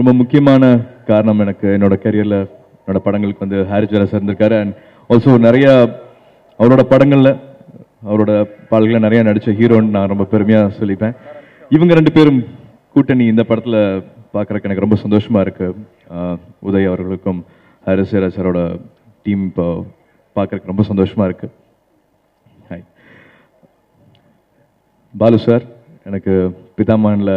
ரொம்ப முக்கியமான காரணம் எனக்கு என்னோட கரியரில் என்னோட படங்களுக்கு வந்து ஹாரி ஜெயராஜ் இருந்திருக்காரு. அண்ட் ஆல்சோ நிறைய அவரோட படங்களில் அவரோட பாடல்களை நிறைய நடித்த ஹீரோன்னு நான் ரொம்ப பெருமையாக சொல்லிப்பேன். இவங்க ரெண்டு பேரும் கூட்டணி இந்த படத்தில் பார்க்குறக்கு எனக்கு ரொம்ப சந்தோஷமாக இருக்குது. உதய் அவர்களுக்கும் ஹாரி ஜெயராஜ் சாரோட டீம் இப்போ பார்க்குறக்கு ரொம்ப சந்தோஷமாக இருக்குது. ஹாய் பாலு சார், எனக்கு பிதாமகனில்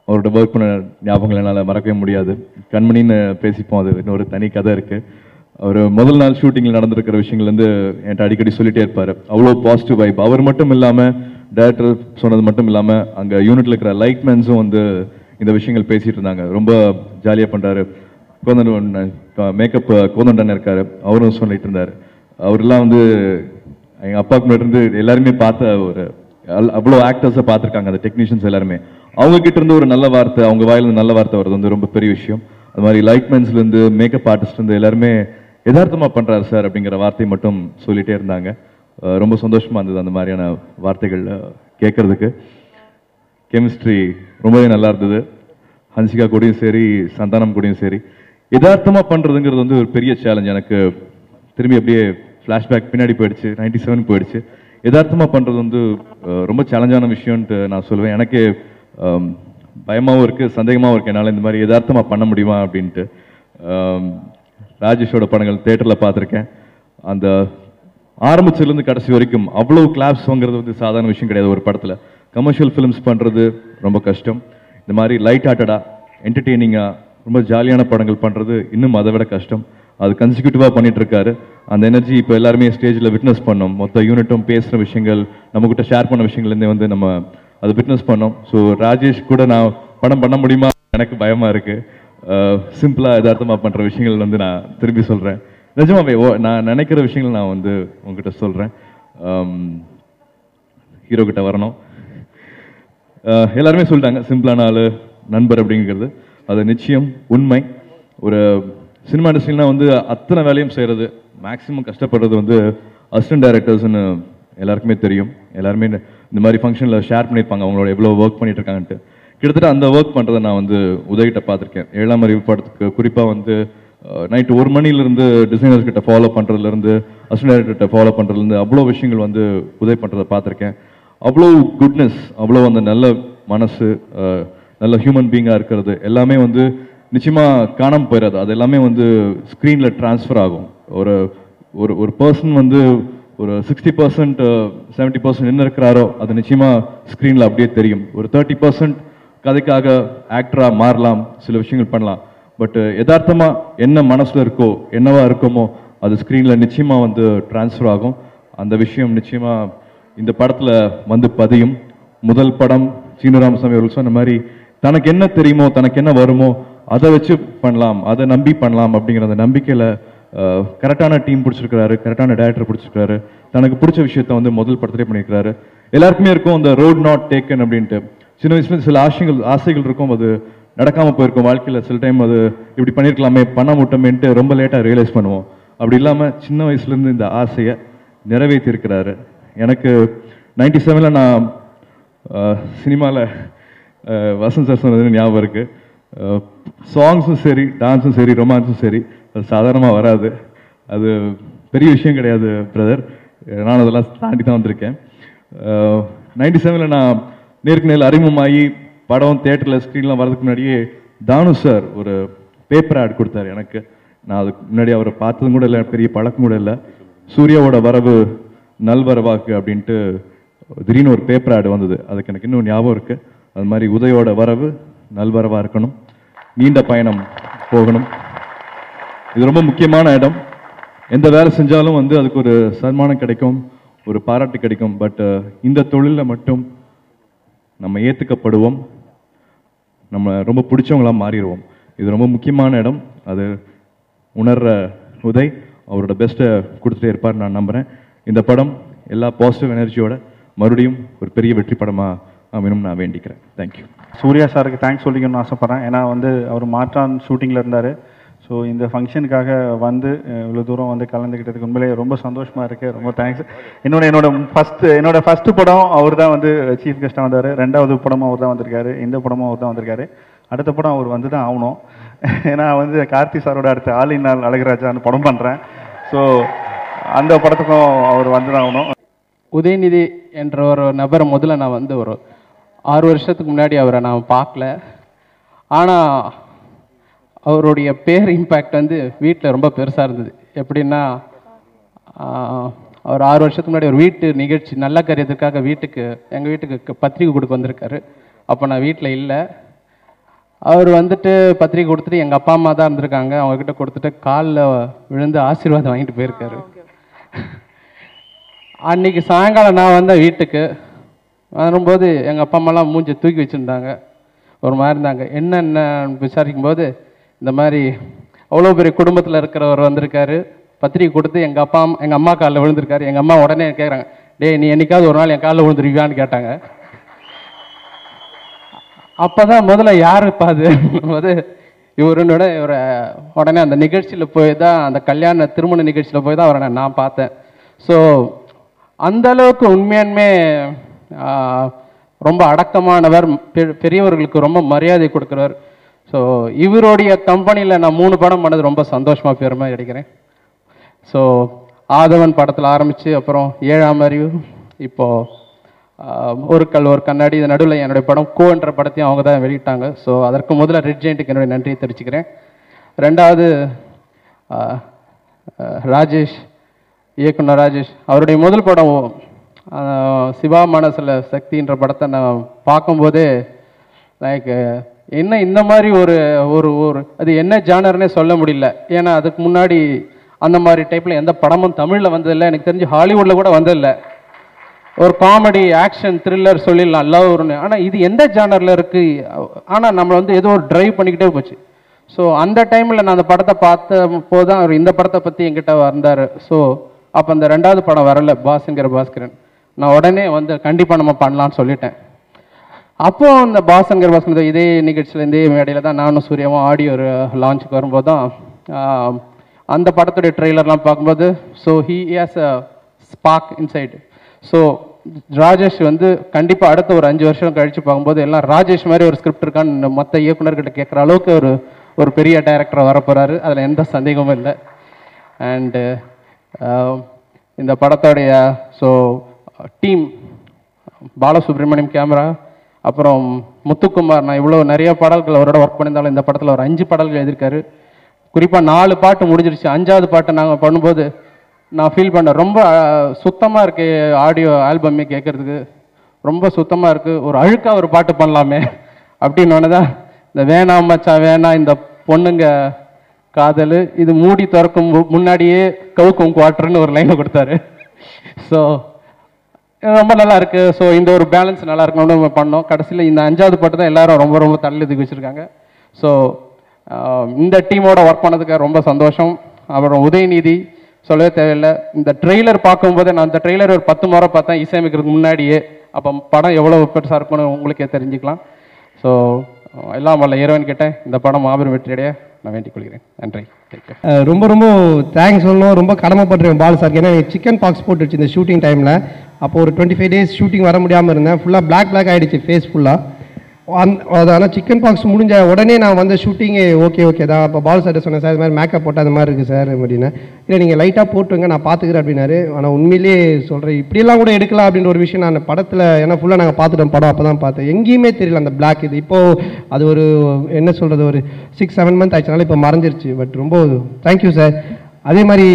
அவரோட ஒர்க் பண்ண ஞாபகங்கள் என்னால் மறக்கவே முடியாது. கண்மணின்னு பேசிப்போம், அது இன்னொரு தனி கதை இருக்குது. அவர் முதல் நாள் ஷூட்டிங்கில் நடந்திருக்கிற விஷயங்கள்லேருந்து என்கிட்ட அடிக்கடி சொல்லிகிட்டே இருப்பார். அவ்வளோ பாசிட்டிவ் வைப். அவர் மட்டும் இல்லாமல் டைரக்டர் சொன்னது மட்டும் இல்லாமல் அங்கே யூனிட்டில் இருக்கிற லைட்மேன்ஸும் வந்து இந்த விஷயங்கள் பேசிகிட்டு இருந்தாங்க. ரொம்ப ஜாலியாக பண்ணுறாரு. கோதண்டன் மேக்கப் கோதண்டன் இருக்கார், அவரும் சொல்லிட்டு இருந்தார். அவரெல்லாம் வந்து எங்கள் அப்பாவுக்கு முன்னாடி இருந்து எல்லாருமே பார்த்த ஒரு அவ்வளோ ஆக்டர்ஸை பார்த்துருக்காங்க, அந்த டெக்னீஷியன்ஸ் எல்லாருமே. அவங்க கிட்ட இருந்து ஒரு நல்ல வார்த்தை, அவங்க வாயிலிருந்து நல்ல வார்த்தை வர்றது வந்து ரொம்ப பெரிய விஷயம். அது மாதிரி லைட்மேன்ஸ்லேருந்து மேக்கப் ஆர்டிஸ்ட்லேருந்து எல்லாருமே யதார்த்தமாக பண்ணுறாரு சார் அப்படிங்கிற வார்த்தை மட்டும் சொல்லிகிட்டே இருந்தாங்க. ரொம்ப சந்தோஷமாக இருந்தது அந்த மாதிரியான வார்த்தைகள் கேட்கறதுக்கு. கெமிஸ்ட்ரி ரொம்பவே நல்லா இருந்தது. ஹன்சிகா கூடயும் சரி, சந்தானம் கூடயும் சரி. யதார்த்தமாக பண்ணுறதுங்கிறது வந்து ஒரு பெரிய சேலஞ்ச். எனக்கு திரும்பி அப்படியே ஃப்ளாஷ்பேக் பின்னாடி போயிடுச்சு, 97 போயிடுச்சு. யதார்த்தமாக பண்ணுறது வந்து ரொம்ப சேலஞ்சான விஷயம்ன்ட்டு நான் சொல்லுவேன். எனக்கு பயமாகவும் இருக்குது, சந்தேகமாகவும் இருக்குது, என்னால் இந்த மாதிரி யதார்த்தமாக பண்ண முடியுமா அப்படின்ட்டு. ராஜேஷோட படங்கள் தேட்டரில் பார்த்துருக்கேன். அந்த ஆரம்பிச்சதுலேருந்து கடைசி வரைக்கும் அவ்வளோ கிளாப்ஸ் வாங்குறது வந்து சாதாரண விஷயம் கிடையாது. ஒரு படத்தில் கமர்ஷியல் ஃபிலிம்ஸ் பண்ணுறது ரொம்ப கஷ்டம். இந்த மாதிரி லைட் ஹார்ட்டடாக என்டர்டெய்னிங்காக ரொம்ப ஜாலியான படங்கள் பண்ணுறது இன்னும் அதை விட கஷ்டம். அது கன்சிக்யூட்டிவாக பண்ணிட்டு இருக்காரு. அந்த எனர்ஜி இப்போ எல்லாருமே ஸ்டேஜில் விட்னஸ் பண்ணோம். மொத்த யூனிட்டும் பேசுகிற விஷயங்கள், நம்மகிட்ட ஷேர் பண்ண விஷயங்கள்லேருந்தே வந்து நம்ம அதை விட்னஸ் பண்ணோம். ஸோ ராஜேஷ் கூட நான் படம் பண்ண முடியுமா எனக்கு பயமாக இருக்குது. சிம்பிளாக யதார்த்தமாக பண்ணுற விஷயங்கள் வந்து நான் திரும்பி சொல்கிறேன். நிஜமாவே நான் நினைக்கிற விஷயங்கள் நான் வந்து உங்ககிட்ட சொல்கிறேன். ஹீரோ கிட்ட வரணும். எல்லாருமே சொல்லிட்டாங்க சிம்பிளான ஆள் நண்பர் அப்படிங்கிறது. அது நிச்சயம் உண்மை. ஒரு சினிமா இண்டஸ்ட்ரினா வந்து அத்தனை வேலையும் செய்கிறது, மேக்ஸிமம் கஷ்டப்படுறது வந்து அசிஸ்டன்ட் டைரக்டர்ஸ்னு எல்லாருக்குமே தெரியும். எல்லாருமே இந்த மாதிரி ஃபங்க்ஷனில் ஷேர் பண்ணியிருப்பாங்க அவங்களோட எவ்வளோ ஒர்க் பண்ணிட்டு இருக்காங்கன்ட்டு. கிட்டத்தட்ட அந்த ஒர்க் பண்ணுறதை நான் வந்து உதவிகிட்ட பார்த்துருக்கேன். 7ஆம் அறிவு படத்துக்கு குறிப்பாக வந்து நைட்டு 1 மணிலேருந்து டிசைனர்ஸ் கிட்ட ஃபாலோ பண்ணுறதுலேருந்து அசிஸ்டன்ட் டைரக்டர்கிட்ட ஃபாலோ பண்ணுறதுலேருந்து அவ்வளோ விஷயங்கள் வந்து உதவி பண்ணுறதை பார்த்துருக்கேன். அவ்வளோ குட்னஸ், அவ்வளோ அந்த நல்ல மனசு, நல்ல ஹியூமன் பீயிங்காக இருக்கிறது எல்லாமே வந்து நிச்சயமாக காணாமல் போயிடாது. அது எல்லாமே வந்து ஸ்க்ரீனில் ட்ரான்ஸ்ஃபர் ஆகும். ஒரு ஒரு ஒரு பர்சன் வந்து ஒரு 60% 70% என்ன இருக்கிறாரோ அது நிச்சயமாக ஸ்க்ரீனில் அப்படியே தெரியும். ஒரு 30% கதைக்காக ஆக்டராக மாறலாம், சில விஷயங்கள் பண்ணலாம். பட் யதார்த்தமாக என்ன மனசில் இருக்கோ, என்னவா இருக்குமோ அது ஸ்க்ரீனில் நிச்சயமாக வந்து ட்ரான்ஸ்ஃபர் ஆகும். அந்த விஷயம் நிச்சயமாக இந்த படத்தில் வந்து பதியும். முதல் படம் சீனு ராமசாமி அவர்கள் சொன்ன மாதிரி தனக்கு என்ன தெரியுமோ, தனக்கு என்ன வருமோ அதை வச்சு பண்ணலாம், அதை நம்பி பண்ணலாம் அப்படிங்கிற அந்த நம்பிக்கையில் கரெக்டான டீம் பிடிச்சிருக்கிறாரு, கரெக்டான டைரக்டர் பிடிச்சிருக்காரு. தனக்கு பிடிச்ச விஷயத்த வந்து முதல் படத்திலே பண்ணியிருக்கிறாரு. எல்லாருக்குமே இருக்கும் அந்த ரோட் நாட் டேக்கன் அப்படின்ட்டு. சின்ன வயசுல சில ஆசைகள் இருக்கும், அது நடக்காமல் போயிருக்கும் வாழ்க்கையில். சில டைம் அது இப்படி பண்ணியிருக்கலாமே, பண்ண முட்டமேன்ட்டு ரொம்ப லேட்டாக ரியலைஸ் பண்ணுவோம். அப்படி இல்லாமல் சின்ன வயசுலேருந்து இந்த ஆசையை நிறைவேற்றியிருக்கிறாரு. எனக்கு 97 நான் சினிமாவில் வசந்த் சார் சொன்னது ஞாபகம் இருக்குது. சாங்ஸும் சரி, டான்ஸும் சரி, ரொமான்ஸும் சரி, அது சாதாரணமாக வராது. அது பெரிய விஷயம் கிடையாது பிரதர். நான் அதெல்லாம் தாண்டி தான் வந்திருக்கேன். 97 நான் நேருக்கு நேரில் அறிமுகமாகி படம் தேட்டரில் ஸ்க்ரீன்லாம் வரதுக்கு முன்னாடியே தானு சார் ஒரு பேப்பர் ஆட் கொடுத்தாரு எனக்கு. நான் அதுக்கு முன்னாடி அவரை பார்த்ததும் கூட இல்லை, பெரிய பழக்கம் கூட இல்லை. சூர்யாவோட வரவு நல்வரவாக்கு அப்படின்ட்டு திடீர்னு ஒரு பேப்பர் ஆடு வந்தது. அதுக்கு எனக்கு இன்னும் ஞாபகம் இருக்குது. அது மாதிரி உதயோட வரவு நல்வரவாக இருக்கணும், நீண்ட பயணம் போகணும். இது ரொம்ப முக்கியமான இடம். எந்த வேலை செஞ்சாலும் வந்து அதுக்கு ஒரு சன்மானம் கிடைக்கும், ஒரு பாராட்டு கிடைக்கும். பட் இந்த தொழிலில் மட்டும் நம்ம ஏற்றுக்கப்படுவோம், நம்ம ரொம்ப பிடிச்சவங்களாக மாறிடுவோம். இது ரொம்ப முக்கியமான இடம். அது உணர்ற உதய் அவரோட பெஸ்ட்டை கொடுத்துட்டே இருப்பார் நான் நம்புகிறேன். இந்த படம் எல்லா பாசிட்டிவ் எனர்ஜியோட மறுபடியும் ஒரு பெரிய வெற்றி படமாக அமையணும்னு நான் வேண்டிக்கிறேன். தேங்க்யூ. சூர்யா சாருக்கு தேங்க்ஸ் சொல்லிக்கணும்னு ஆசைப்பட்றேன். ஏன்னா வந்து அவர் மாற்றான் ஷூட்டிங்கில் இருந்தார். ஸோ இந்த ஃபங்க்ஷனுக்காக வந்து இவ்வளோ தூரம் வந்து கலந்துக்கிட்டதுக்கு உண்மையிலேயே ரொம்ப சந்தோஷமாக இருக்குது. ரொம்ப தேங்க்ஸ். என்னோட ஃபஸ்ட்டு படம் அவர் தான் வந்து சீஃப் கெஸ்ட்டாக வந்தார். 2வது படமும் அவர் தான் வந்திருக்காரு. இந்த படமும் அவர் தான் வந்திருக்காரு. அடுத்த படம் அவர் வந்து தான் ஆகணும். ஏன்னா வந்து கார்த்தி சாரோட அடுத்த ஆலினால் அழகராஜான்னு படம் பண்ணுறேன். ஸோ அந்த படத்துக்கும் அவர் வந்து தான் ஆகணும். உதயநிதி என்ற ஒரு நபரை முதல்ல நான் வந்து ஒரு 6 வருஷத்துக்கு முன்னாடி அவரை நான் பார்க்கல. ஆனால் அவருடைய பேர் இம்பேக்ட் வந்து வீட்டில் ரொம்ப பெருசாக இருந்தது. எப்படின்னா அவர் 6 வருஷத்துக்கு முன்னாடி ஒரு வீட்டு நிகழ்ச்சி நல்ல காரியத்துக்காக எங்கள் வீட்டுக்கு பத்திரிக்கை கொடுக்க வந்திருக்காரு. அப்போ நான் வீட்டில் இல்லை. அவர் வந்துட்டு பத்திரிக்கை கொடுத்துட்டு எங்கள் அப்பா அம்மா தான் இருந்திருக்காங்க. அவங்கக்கிட்ட கொடுத்துட்டு காலில் விழுந்து ஆசீர்வாதம் வாங்கிட்டு போயிருக்காரு. அன்றைக்கி சாயங்காலம் நான் வந்த வீட்டுக்கு வரும்போது எங்கள் அப்பா அம்மாலாம் மூஞ்சி தூக்கி வச்சுருந்தாங்க, ஒரு மாதிரி இருந்தாங்க. என்னென்ன விசாரிக்கும்போது இந்த மாதிரி அவ்வளோ பெரிய குடும்பத்தில் இருக்கிறவர் வந்திருக்காரு, பத்திரிக்கை கொடுத்து எங்கள் அம்மா காலில் விழுந்திருக்காரு. எங்கள் அம்மா உடனே கேட்குறாங்க, டேய் நீ என்னைக்காவது ஒரு நாள் என் காலில் விழுந்துருவியான்னு கேட்டாங்க. அப்போ தான் முதல்ல யார் இப்போ அது இவருன்னோட இவரை உடனே அந்த நிகழ்ச்சியில் போய் தான், அந்த திருமண நிகழ்ச்சியில் போய் தான் அவரை நான் பார்த்தேன். ஸோ அந்த அளவுக்கு உண்மையானுமே ரொம்ப அடக்கமானவர், பெரியவர்களுக்கு ரொம்ப மரியாதை கொடுக்குறவர். ஸோ இவருடைய கம்பெனியில் நான் 3 படம் பண்ணது ரொம்ப சந்தோஷமாக பெருமை கிடைக்கிறேன். ஸோ ஆதவன் படத்தில் ஆரம்பித்து அப்புறம் 7ஆம் அறிவு, இப்போது ஒரு கல் ஒரு கண்ணாடி, இது நடுவில் என்னுடைய படம் கோன்ற படத்தையும் அவங்க தான் வெளியிட்டாங்க. ஸோ அதற்கு முதல்ல ரெட் ஜெயண்ட்டுக்கு என்னுடைய நன்றியை தெரிவிச்சுக்கிறேன். 2வது ராஜேஷ், இயக்குனர் ராஜேஷ், அவருடைய முதல் படம் சிவா மனசில் சக்தின்ற படத்தை நான் பார்க்கும்போதே லைக் என்ன இந்த மாதிரி ஒரு ஒரு ஒரு அது என்ன ஜானர்னே சொல்ல முடியல. ஏன்னா அதுக்கு முன்னாடி அந்த மாதிரி டைப்பில் எந்த படமும் தமிழில் வந்ததில்லை, எனக்கு தெரிஞ்சு ஹாலிவுட்டில் கூட வந்ததில்லை. ஒரு காமெடி ஆக்ஷன் த்ரில்லர் சொல்லிடலாம் லவ் ஒன்று. ஆனால் இது எந்த ஜானரில் இருக்குது, ஆனால் நம்மளை வந்து ஏதோ ஒரு ட்ரைவ் பண்ணிக்கிட்டே போச்சு. ஸோ அந்த டைமில் நான் அந்த படத்தை பார்த்த போது தான் அவர் இந்த படத்தை பற்றி என்கிட்ட வந்தார். ஸோ அப்போ அந்த 2வது படம் வரல, பாஸ்ங்கிற பாஸ்கரன். நான் உடனே வந்து கண்டிப்பாக நம்ம பண்ணலான்னு சொல்லிட்டேன். அப்போது அந்த பாஸ்ங்கிற பாஸ்கரன் இதே நிகழ்ச்சியில் இதே மேடையில் தான் நானும் சூர்யாவும் ஆடியோ லான்ச்சுக்கு வரும்போது தான் அந்த படத்துடைய ட்ரெய்லர்லாம் பார்க்கும்போது so he has a spark inside. So Rajesh வந்து கண்டிப்பாக அடுத்த ஒரு 5 வருஷம் கழித்து பார்க்கும்போது எல்லாம் ராஜேஷ் மாதிரி ஒரு ஸ்கிரிப்ட் இருக்கான்னு மற்ற இயக்குநர்கிட்ட கேட்குற அளவுக்கு ஒரு பெரிய டைரக்டர் வரப்போகிறாரு, அதில் எந்த சந்தேகமும் இல்லை. அண்டு இந்த படத்தோடைய ஸோ டீம் பாலசுப்ரமணியம் கேமரா, அப்புறம் முத்துக்குமார், நான் இவ்வளோ நிறைய பாடல்கள் அவரோட ஒர்க் பண்ணியிருந்தாலும் இந்த படத்தில் ஒரு 5 பாடல்கள் எழுதியிருக்காரு. குறிப்பாக 4 பாட்டு முடிஞ்சிருச்சு. 5வது பாட்டை நாங்கள் பண்ணும்போது நான் ஃபீல் பண்ணேன், ரொம்ப சுத்தமாக இருக்குது ஆடியோ ஆல்பமே கேட்குறதுக்கு, ரொம்ப சுத்தமாக இருக்குது, ஒரு அழுக்காக ஒரு பாட்டு பண்ணலாமே அப்படின்னு தான் இந்த வேணாம் மச்சான் வேணாம் இந்த பொண்ணுங்க காதல் இது மூடி திறக்கும் முன்னாடியே கவுக்கும் குவார்டர்னு ஒரு லைனை கொடுத்தாரு. ஸோ ரொம்ப நல்லா இருக்குது. ஸோ இந்த ஒரு பேலன்ஸ் நல்லா இருக்கணும்னு நம்ம பண்ணோம். கடைசியில் இந்த 5வது பாட்டு தான் எல்லாரும் ரொம்ப ரொம்ப தள்ளி வச்சுருக்காங்க. ஸோ இந்த டீமோட ஒர்க் பண்ணதுக்கு ரொம்ப சந்தோஷம். அப்புறம் உதயநிதி சொல்லவே தேவையில்லை. இந்த ட்ரெய்லர் பார்க்கும்போது நான் இந்த ட்ரெய்லர் ஒரு 10 முறை பார்த்தேன் இசையமைக்கிறதுக்கு முன்னாடியே. அப்போ படம் எவ்வளோ பெருசாக இருக்கும்னு உங்களுக்கே தெரிஞ்சுக்கலாம். ஸோ எல்லாம் வல்ல இறைவன் கிட்ட இந்த படம் மாபெரும் வெற்றியடைய நான் வேண்டிக் கொள்கிறேன். நன்றி. ரொம்ப ரொம்ப தேங்க்ஸ் சொல்லணும். ரொம்ப கடமைப்பட்டுருக்கேன் பாலு சார். ஏன்னா சிக்கன் பாக்ஸ் போட்டுருச்சு இந்த ஷூட்டிங் டைமில். அப்போ ஒரு 25 டேஸ் ஷூட்டிங் வர முடியாமல் இருந்தேன். ஃபுல்லாக பிளாக் ஆகிடுச்சு ஃபேஸ் ஃபுல்லாக. ஆனால் சிக்கன் பாக்ஸ் முடிஞ்ச உடனே நான் வந்து ஷூட்டிங்கே ஓகே தான். அப்போ பாலு சார் சொன்னேன், சார் இது மாதிரி மேக்கப் போட்டால் அது மாதிரி இருக்குது சார் அப்படின்னா. இல்லை நீங்கள் லைட்டாக போட்டுருங்க நான் பார்த்துக்கிறேன் அப்படின்னாரு. ஆனால் உண்மையிலேயே சொல்கிறேன் இப்படியெல்லாம் கூட எடுக்கலாம் அப்படின்ற ஒரு விஷயம் நான் படத்தில், ஏன்னா ஃபுல்லாக நாங்கள் பார்த்துட்டோம் படம், அப்போ தான் பார்த்தேன். எங்கேயுமே தெரியல அந்த பிளாக். இது இப்போது அது ஒரு என்ன சொல்கிறது ஒரு 6-7 மந்த் ஆயிடுச்சுனால இப்போ மறைஞ்சிருச்சு. பட் ரொம்ப தேங்க்யூ சார். அதே மாதிரி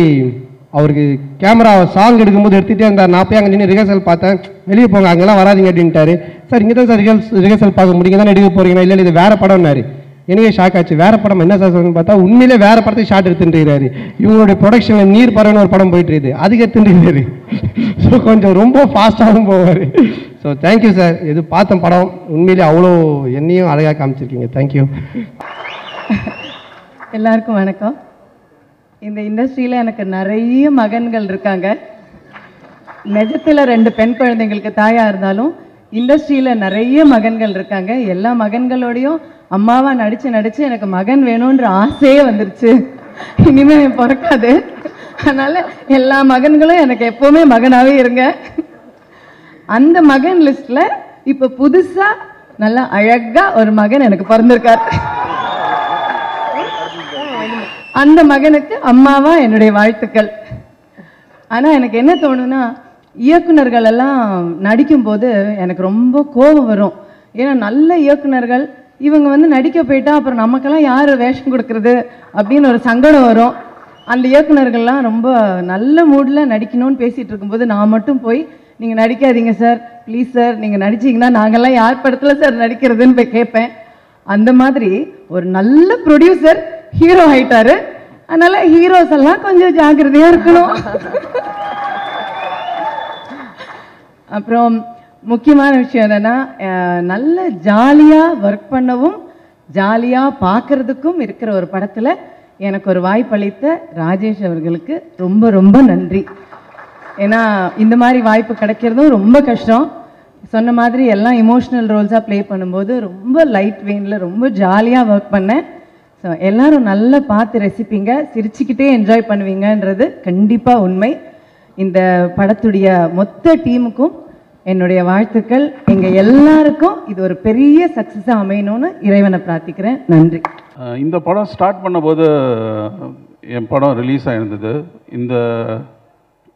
அவருக்கு கேமரா சாங் எடுக்கும்போது எடுத்துகிட்டே இருந்தார். நான் போய் அங்கே நின்று ரிஹர்சல் பார்த்தேன். வெளியே போங்க அங்கெல்லாம் வராதிங்க அப்படின்ட்டாரு. சார் இங்கே தான் சார் ரிஹர்சல் பார்க்க முடியுங்க தானே எடுக்க போகிறீங்கன்னா. இல்லை இது வேறு படம்னாரு. எனவே ஷாக் ஆச்சு. வேறு படம் என்ன சார் சொல்லுன்னு பார்த்தா உண்மையிலே வேறு படத்தை ஷார்ட் எடுத்துட்டுறாரு. இவங்களுடைய ப்ரொடக்ஷனில் நீர் பறவைன்னு ஒரு படம் போயிட்டு இருக்குது, அதுக்கு எடுத்துட்டுறாரு. ஸோ கொஞ்சம் ரொம்ப ஃபாஸ்ட்டாகவும் போவார். So thank you sir. இது பார்த்த படம் உண்மையிலே அவ்வளோ என்னையும் அழகாக காமிச்சிருக்கீங்க. தேங்க்யூ. எல்லாருக்கும் வணக்கம். இந்த இண்டஸ்ட்ரியில் எனக்கு நிறைய மகன்கள் இருக்காங்க. நிஜத்தில் 2 பெண் குழந்தைங்களுக்கு தாயாக இருந்தாலும் இண்டஸ்ட்ரியில் நிறைய மகன்கள் இருக்காங்க. எல்லா மகன்களோடையும் அம்மாவா நடிச்சு எனக்கு மகன் வேணுன்ற ஆசையே வந்துருச்சு. இனிமேல் பிறக்காது. அதனால எல்லா மகன்களும் எனக்கு எப்பவுமே மகனாகவே இருங்க. அந்த மகன் லிஸ்ட்ல இப்போ புதுசாக நல்லா அழகா ஒரு மகன் எனக்கு பிறந்திருக்கார். அந்த மகனுக்கு அம்மாவா என்னுடைய வாழ்த்துக்கள். ஆனா எனக்கு என்ன தோணுன்னா, இயக்குனர்கள் எல்லாம் நடிக்கும்போது எனக்கு ரொம்ப கோபம் வரும். ஏன்னா நல்ல இயக்குனர்கள் இவங்க வந்து நடிக்க போயிட்டா அப்புறம் நமக்கெல்லாம் யார் வேஷம் கொடுக்கறது அப்படின்னு ஒரு சங்கடம் வரும். அந்த இயக்குனர்கள்லாம் ரொம்ப நல்ல மூடில் நடிக்கணும்னு பேசிகிட்டு இருக்கும்போது நான் மட்டும் போய் நீங்கள் நடிக்காதீங்க சார், ப்ளீஸ் சார், நீங்கள் நடிச்சிங்கன்னா நாங்கள்லாம் யார் படத்தில் சார் நடிக்கிறதுன்னு போய் கேட்பேன். அந்த மாதிரி ஒரு நல்ல ப்ரொடியூசர் ஹீரோ ஆயிட்டாரு. அதனால ஹீரோஸ் எல்லாம் கொஞ்சம் ஜாக்கிரதையாக இருக்கணும். அப்புறம் முக்கியமான விஷயம் என்னன்னா, நல்ல ஜாலியாக ஒர்க் பண்ணவும் ஜாலியாக பார்க்கறதுக்கும் இருக்கிற ஒரு படத்தில் எனக்கு ஒரு வாய்ப்பளித்த ராஜேஷ் அவர்களுக்கு ரொம்ப ரொம்ப நன்றி. ஏன்னா இந்த மாதிரி வாய்ப்பு கிடைக்கிறதும் ரொம்ப கஷ்டம். சொன்ன மாதிரி எல்லாம் இமோஷனல் ரோல்ஸாக ப்ளே பண்ணும்போது ரொம்ப லைட் வெயினில் ரொம்ப ஜாலியாக ஒர்க் பண்ணேன். ஸோ எல்லாரும் நல்லா பார்த்து ரசிப்பீங்க, சிரிச்சுக்கிட்டே என்ஜாய் பண்ணுவீங்கன்றது கண்டிப்பாக உண்மை. இந்த படத்துடைய மொத்த டீமுக்கும் என்னுடைய வாழ்த்துக்கள். எங்கள் எல்லாருக்கும் இது ஒரு பெரிய சக்ஸஸாக அமையணும்னு இறைவனை பிரார்த்திக்கிறேன். நன்றி. இந்த படம் ஸ்டார்ட் பண்ணும்போது என் படம் ரிலீஸ் ஆகிருந்தது. இந்த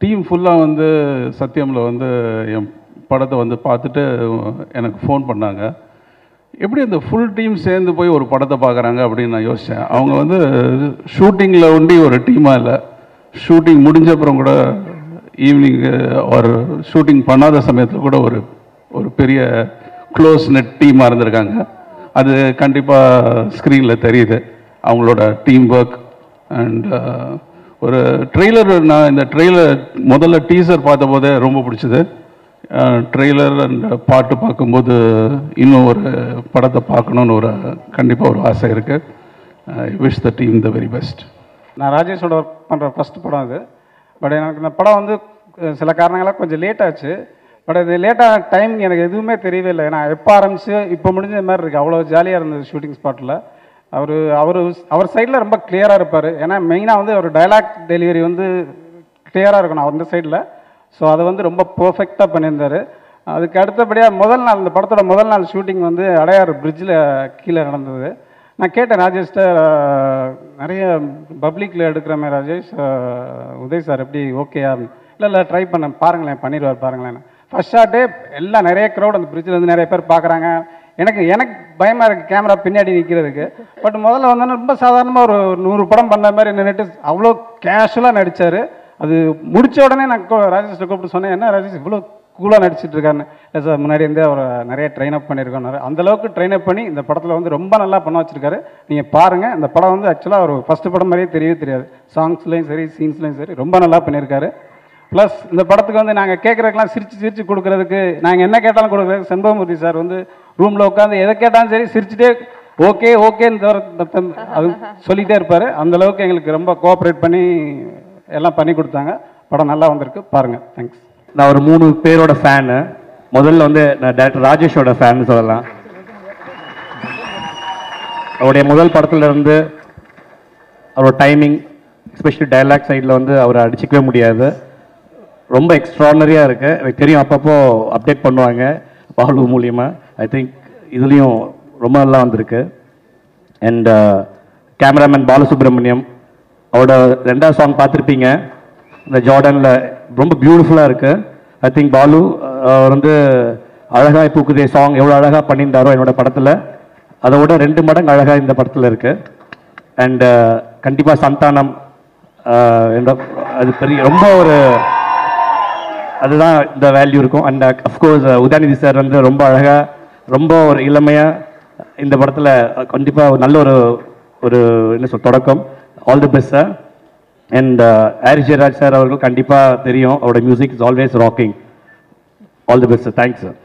டீம் ஃபுல்லாக வந்து சத்தியமில் வந்து என் படத்தை வந்து பார்த்துட்டு எனக்கு ஃபோன் பண்ணாங்க. எப்படி இந்த ஃபுல் டீம் சேர்ந்து போய் ஒரு படத்தை பார்க்குறாங்க அப்படின்னு நான் யோசித்தேன். அவங்க வந்து ஷூட்டிங்கில் ஒண்டி ஒரு டீமாக இல்லை, ஷூட்டிங் முடிஞ்ச அப்புறம் கூட ஈவினிங் ஒரு ஷூட்டிங் பண்ணாத சமயத்தில் கூட ஒரு பெரிய க்ளோஸ் நெட் டீமாக இருந்திருக்காங்க. அது கண்டிப்பாக ஸ்க்ரீனில் தெரியுது அவங்களோட டீம் ஒர்க். அண்ட் ஒரு ட்ரெய்லர், நான் இந்த ட்ரெய்லர் முதல்ல டீசர் பார்த்தபோதே ரொம்ப பிடிச்சது. ட்ரெய்லர் அண்ட் பாட்டு பார்க்கும்போது இன்னும் ஒரு படத்தை பார்க்கணுன்னு கண்டிப்பாக ஒரு ஆசை இருக்குது. I wish the team the very best. நான் ராஜேஷோட ஒர்க் பண்ணுற ஃபஸ்ட் படம் அது. பட் எனக்கு இந்த படம் வந்து சில காரணங்களாக கொஞ்சம் லேட் ஆச்சு. பட் அது லேட்டான டைம் எனக்கு எதுவுமே தெரியவே இல்லை. ஏன்னா எப்போ ஆரம்பிச்சு இப்போ முடிஞ்ச மாதிரி இருக்குது. அவ்வளோ ஜாலியாக இருந்தது ஷூட்டிங் ஸ்பாட்டில். அவர் சைடில் ரொம்ப கிளியராக இருப்பார். ஏன்னா மெயினாக வந்து ஒரு டைலாக் டெலிவரி வந்து கிளியராக இருக்கணும் அந்த சைடில். ஸோ அதை வந்து ரொம்ப பர்ஃபெக்டாக பண்ணியிருந்தார். அதுக்கு அடுத்தபடியாக முதல் நாள், இந்த படத்தோட முதல் நாள் ஷூட்டிங் வந்து அடையார் பிரிட்ஜில் கீழே நடந்தது. நான் கேட்டேன் ராஜேஷ்ட, நிறைய பப்ளிக்கில் எடுக்கிற மாதிரி ராஜேஷ், உதய் சார் எப்படி ஓகேயா? இல்லை ட்ரை பண்ண பாருங்களேன், பண்ணிடுவார் பாருங்களேன். ஃபர்ஸ்ட் ஷாட்டே எல்லாம் நிறைய க்ரௌட் அந்த பிரிட்ஜில் வந்து நிறைய பேர் பார்க்குறாங்க. எனக்கு பயமாக இருக்குது கேமரா பின்னாடி நிற்கிறதுக்கு. பட் முதல்ல வந்தோன்னா ரொம்ப சாதாரணமாக ஒரு 100 படம் பண்ண மாதிரி நின்றுட்டு அவ்வளோ கேஷுவலாக நடித்தார். அது முடித்த உடனே நான் ராஜேஷ்ட கூப்பிட்டு சொன்னேன், என்ன ராஜேஷ் இவ்வளோ கூலாக நடிச்சிட்டு இருக்காருன்னு. இல்லை சார், முன்னாடி இருந்தே அவர் நிறைய ட்ரெயின் அப் பண்ணியிருக்கோன்னாரு. அந்தளவுக்கு ட்ரெயின் அப் பண்ணி இந்த படத்தில் வந்து ரொம்ப நல்லா பண்ண வச்சிருக்காரு. நீங்கள் பாருங்கள், இந்த படம் வந்து ஆக்சுவலாக ஒரு ஃபஸ்ட்டு படம் மாதிரியே தெரியவே தெரியாது. சாங்ஸ்லையும் சரி, சீன்ஸ்லையும் சரி ரொம்ப நல்லா பண்ணியிருக்காரு. ப்ளஸ் இந்த படத்துக்கு வந்து நாங்கள் கேட்குறதுக்கெல்லாம் சிரிச்சு கொடுக்குறதுக்கு, நாங்கள் என்ன கேட்டாலும் கொடுக்குறதுக்கு செண்பகமூர்த்தி சார் வந்து ரூமில் உட்காந்து எதை கேட்டாலும் சரி சிரிச்சுட்டே ஓகேன்னு அது சொல்லிகிட்டே இருப்பார். அந்தளவுக்கு எங்களுக்கு ரொம்ப கோஆப்ரேட் பண்ணி எல்லாம் பண்ணி கொடுத்தாங்க. படம் நல்லா வந்திருக்கு, பாருங்கள். தேங்க்ஸ். நான் ஒரு 3 பேரோட ஃபேனு. முதல்ல வந்து நான் டைரக்டர் ராஜேஷோட ஃபேன் சொல்லலாம். அவருடைய முதல் படத்துல இருந்து அவரோட டைமிங், எஸ்பெஷலி டைலாக் சைடில் வந்து அவரை அடிச்சிக்கவே முடியாது. ரொம்ப எக்ஸ்ட்ரானரியாக இருக்குது. எனக்கு தெரியும், அப்பப்போ அப்டேட் பண்ணுவாங்க பாலு மூலியமாக. ஐ திங்க் இதுலேயும் ரொம்ப நல்லா வந்திருக்கு. அண்ட் கேமராமேன் பாலசுப்ரமணியம், அவரோட 2வது சாங் பார்த்துருப்பீங்க, இந்த ஜார்டனில் ரொம்ப பியூட்டிஃபுல்லாக இருக்குது. ஐ திங்க் பாலு வந்து அழகாக பூக்குதே சாங் எவ்வளோ அழகாக பண்ணியிருந்தாரோ என்னோட படத்தில், அதை விட 2 மடங்கு அழகாக இந்த படத்தில் இருக்குது. அண்ட் கண்டிப்பாக சந்தானம், அது பெரிய ரொம்ப ஒரு அதுதான் இந்த வேல்யூ இருக்கும். அண்ட் அஃப்கோர்ஸ் உதயநிதி சார் வந்து ரொம்ப அழகாக, ரொம்ப ஒரு இளமையாக இந்த படத்தில் கண்டிப்பாக நல்ல ஒரு என்ன சொல் தொடக்கம். All the best sir. And Harris Jayaraj sir அவர்கள் கண்டிப்பாக தெரியும், அவரோட music is always rocking. All the best sir. Thanks sir.